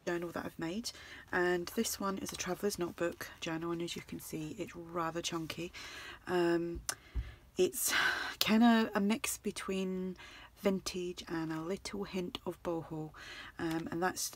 journal that I've made, and this one is a traveller's notebook journal, and as you can see it's rather chunky. It's kind of a mix between vintage and a little hint of boho, and that's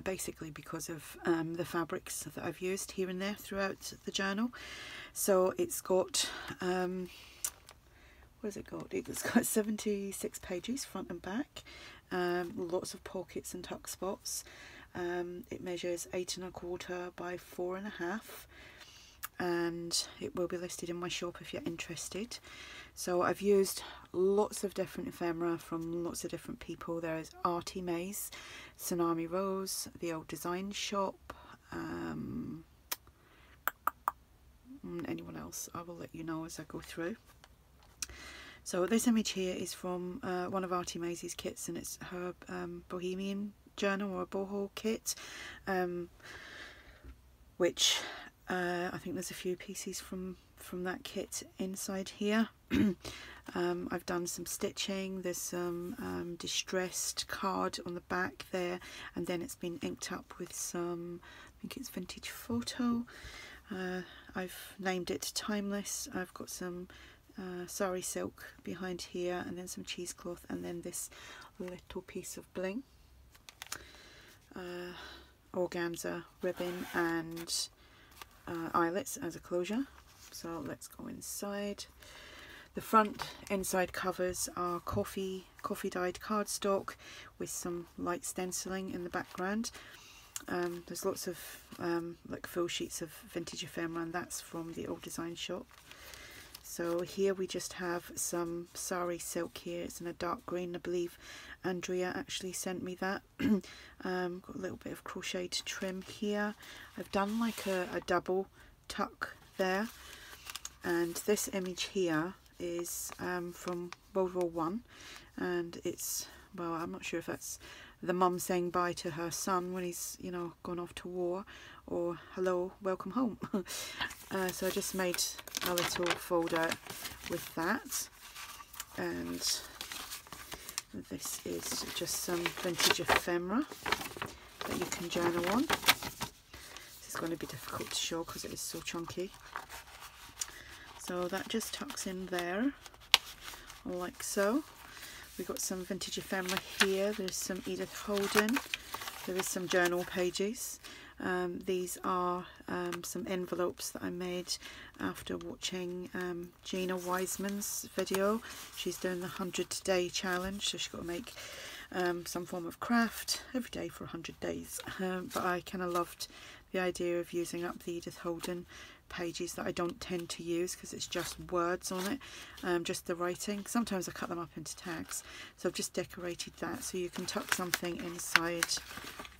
basically because of the fabrics that I've used here and there throughout the journal. So it's got what has it got? It's got 76 pages front and back, lots of pockets and tuck spots. It measures 8 1/4 by 4 1/2, and it will be listed in my shop if you're interested. So I've used lots of different ephemera from lots of different people. There's Artie Mays, Tsunami Rose, The Old Design Shop, anyone else I will let you know as I go through. So this image here is from one of Artie Mays' kits, and it's her Bohemian journal or a boho kit, which I think there's a few pieces from that kit inside here. I've done some stitching. There's some distressed card on the back there, and then it's been inked up with some, I think it's vintage photo. I've named it Timeless. I've got some sari silk behind here, and then some cheesecloth, and then this little piece of bling, organza ribbon, and eyelets as a closure. So let's go inside. The front inside covers are coffee dyed cardstock with some light stenciling in the background. There's lots of like full sheets of vintage ephemera, and that's from the Old Design Shop. So here we just have some sari silk here. It's in a dark green. I believe Andrea actually sent me that. Got a little bit of crocheted trim here. I've done like a double tuck there. And this image here is from World War One, and it's, well, I'm not sure if that's the mum saying bye to her son when he's, you know, gone off to war, or hello, welcome home. So I just made a little folder with that, and this is just some vintage ephemera that you can journal on. This is going to be difficult to show because it is so chunky. So that just tucks in there, like so. We've got some vintage ephemera here. There's some Edith Holden. There is some journal pages. These are some envelopes that I made after watching Gina Wiseman's video. She's doing the 100-day challenge, so she's got to make some form of craft every day for 100 days. But I kind of loved the idea of using up the Edith Holden pages that I don't tend to use because it's just words on it, just the writing. Sometimes I cut them up into tags, so I've just decorated that so you can tuck something inside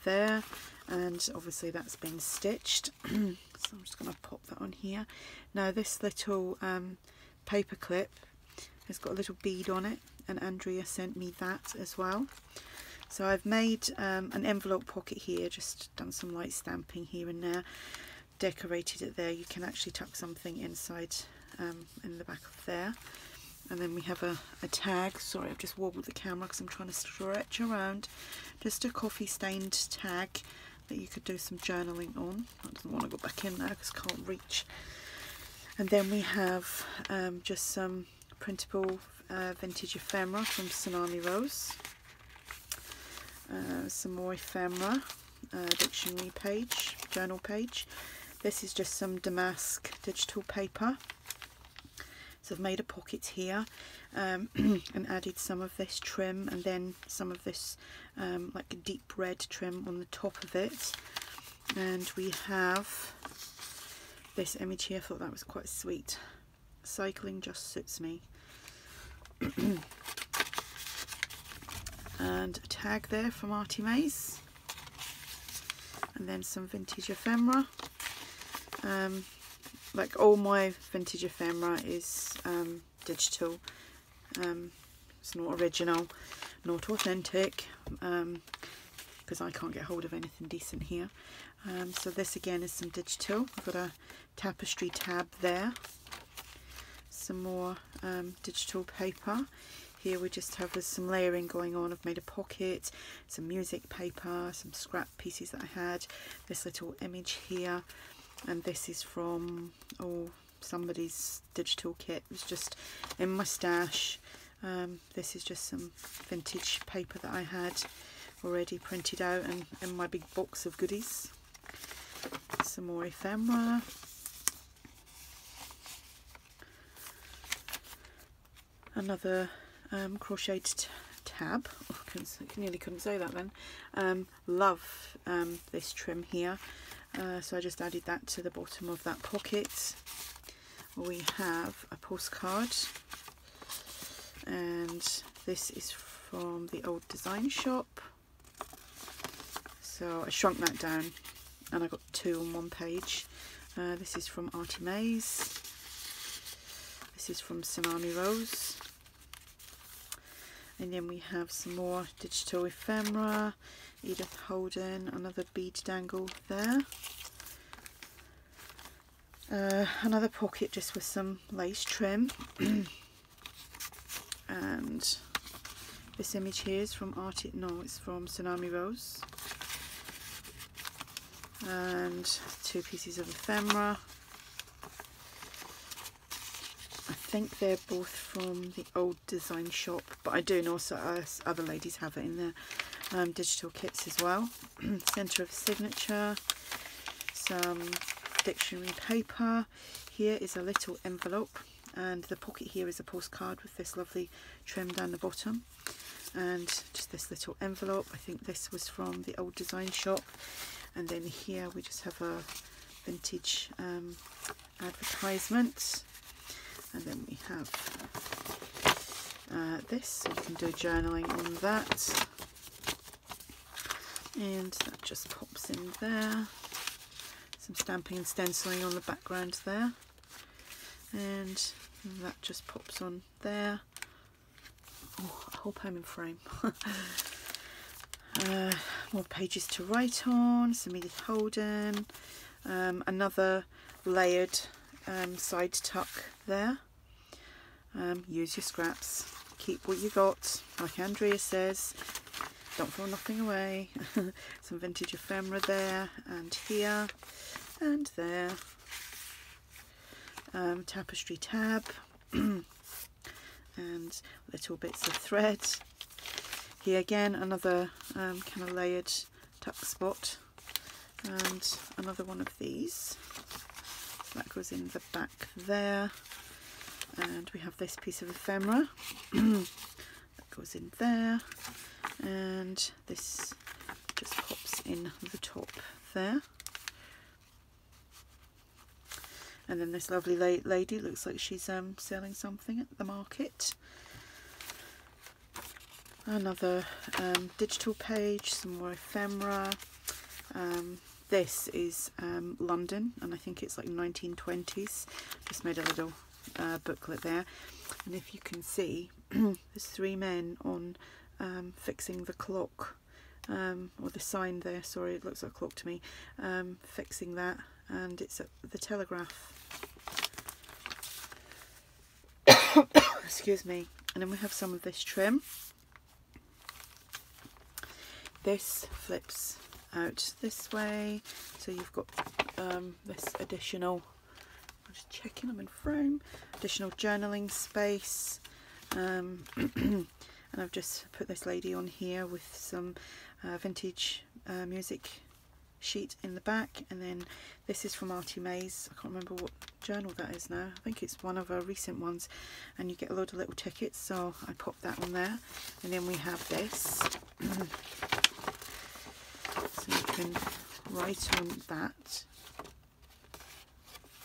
there, and obviously that's been stitched. So I'm just going to pop that on here. Now this little paper clip has got a little bead on it, and Andrea sent me that as well. So I've made an envelope pocket here, just done some light stamping here and there, decorated it there. You can actually tuck something inside in the back of there. And then we have a tag. Sorry, I've just wobbled the camera because I'm trying to stretch around. Just a coffee stained tag that you could do some journaling on. I don't want to go back in there because I can't reach. And then we have just some printable vintage ephemera from Tsunami Rose. Some more ephemera, dictionary page, journal page. This is just some damask digital paper. So I've made a pocket here and added some of this trim, and then some of this like a deep red trim on the top of it. And we have this image here. I thought that was quite sweet. Cycling just suits me. And a tag there from Artie Mays, and then some vintage ephemera. Like all my vintage ephemera is digital. It's not original, not authentic, because I can't get hold of anything decent here. So this again is some digital. I've got a tapestry tab there, some more digital paper. here we just have some layering going on. I've made a pocket, some music paper, some scrap pieces that I had, this little image here, and this is from somebody's digital kit. It was just in my stash. This is just some vintage paper that I had already printed out and in my big box of goodies. Some more ephemera. Another crocheted tab. Nearly couldn't say that then. Love this trim here, so I just added that to the bottom of that pocket. We have a postcard, and this is from the old design shop. So I shrunk that down and I got 2 on 1 page. This is from Artie Mays. This is from Tsunami Rose. And then we have some more digital ephemera, Edith Holden, another bead dangle there. Another pocket just with some lace trim. And this image here is from it's from Tsunami Rose. And 2 pieces of ephemera. I think they're both from the old design shop, but I do know other ladies have it in their digital kits as well. Centre of signature, some dictionary paper. Here is a little envelope, and the pocket here is a postcard with this lovely trim down the bottom, and just this little envelope. I think this was from the old design shop. And then here we just have a vintage advertisement. And then we have this, so you can do journaling on that. And that just pops in there. Some stamping and stenciling on the background there. And that just pops on there. Oh, I hope I'm in frame. More pages to write on, some Edith Holden, another layered side tuck there. Use your scraps, keep what you got, like Andrea says, don't throw nothing away. Some vintage ephemera there, and here, and there. Tapestry tab, and little bits of thread. Here again, another kind of layered tuck spot, and another one of these. So that goes in the back there, and we have this piece of ephemera that goes in there, and this just pops in the top there. And then this lovely lady looks like she's selling something at the market. Another digital page, some more ephemera. This is London, and I think it's like 1920s. Just made a little booklet there, and if you can see, there's 3 men on fixing the clock, or the sign there, sorry, it looks like a clock to me, fixing that, and it's at the Telegraph. Excuse me. And then we have some of this trim. This flips out this way, so you've got this additional, I'm just checking I'm in frame, additional journaling space, and I've just put this lady on here with some vintage music sheet in the back. And then this is from Artie Mays. I can't remember what journal that is now. I think it's one of our recent ones, and you get a load of little tickets, so I popped that on there. And then we have this. So you can write on that,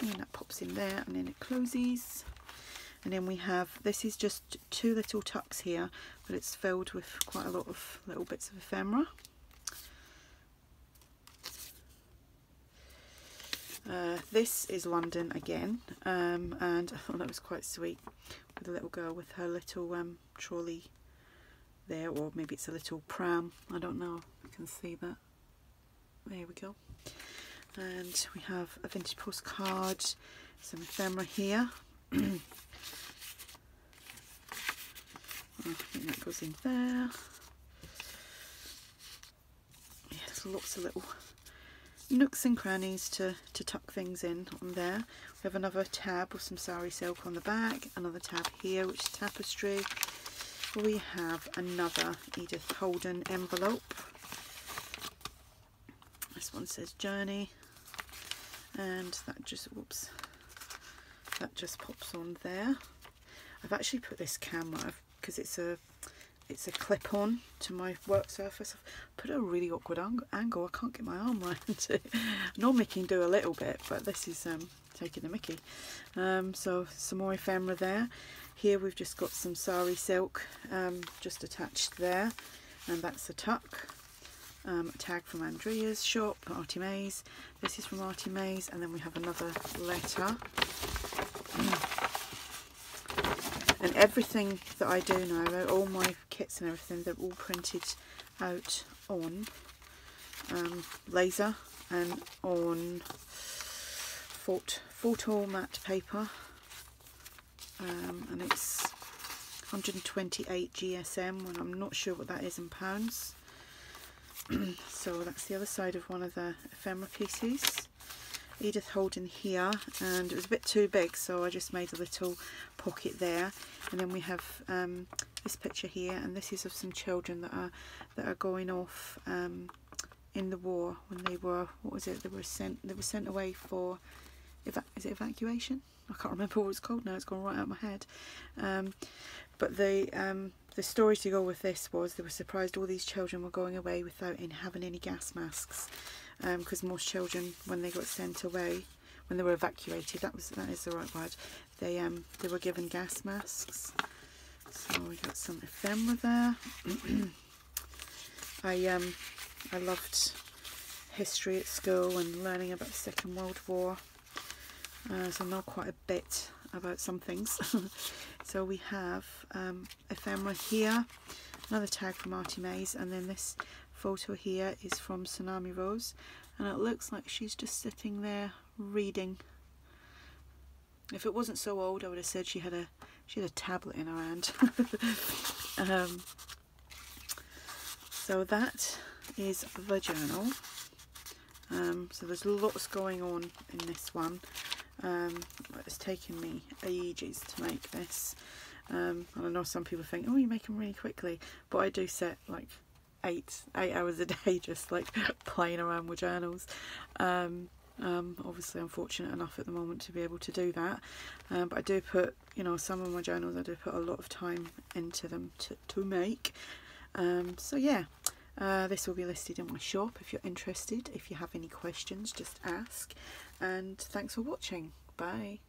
and that pops in there, and then it closes. And then we have, this is just 2 little tucks here, but it's filled with quite a lot of little bits of ephemera. This is London again, and I thought that was quite sweet, with a little girl with her little trolley there, or maybe it's a little pram, I don't know, you can see that. There we go. And we have a vintage postcard, some ephemera here. I think that goes in there. Yeah, there's lots of little nooks and crannies to tuck things in on there. We have another tab with some sari silk on the back, another tab here which is tapestry. We have another Edith Holden envelope. This one says Journey, and that just, whoops, that just pops on there. I've actually put this camera, because it's a clip-on to my work surface. I've put a really awkward angle. I can't get my arm around it. Normally can do a little bit, but this is taking the mickey. So some more ephemera there. Here we've just got some sari silk just attached there, and that's a tuck. A tag from Andrea's shop, Artie Mays. This is from Artie Mays, and then we have another letter. And everything that I do now, all my kits and everything, they're all printed out on laser and on photo matte paper, and it's 128 GSM, and I'm not sure what that is in pounds. So that's the other side of one of the ephemera pieces. Edith Holden here, and it was a bit too big, so I just made a little pocket there. And then we have this picture here, and this is of some children that are going off in the war when they were, what was it? They were sent away for is it evacuation? I can't remember what it's called now. It's gone right out of my head. But the story to go with this was they were surprised all these children were going away without having any gas masks. Because most children, when they got sent away, when they were evacuated, that is the right word, they were given gas masks. So we got some ephemera there. I loved history at school and learning about the Second World War, so I know quite a bit about some things. So we have ephemera here, another tag from Artie Mays, and then this photo here is from Tsunami Rose, and it looks like she's just sitting there reading. If it wasn't so old, I would have said she had a tablet in her hand. So that is the journal. So there's lots going on in this one. It's taken me ages to make this. And I know some people think, oh, you make them really quickly, but I do set like 8 hours a day just like playing around with journals. Obviously I'm fortunate enough at the moment to be able to do that, but I do put, some of my journals I do put a lot of time into them to make. So yeah, this will be listed in my shop if you're interested. If you have any questions, just ask, and thanks for watching. Bye.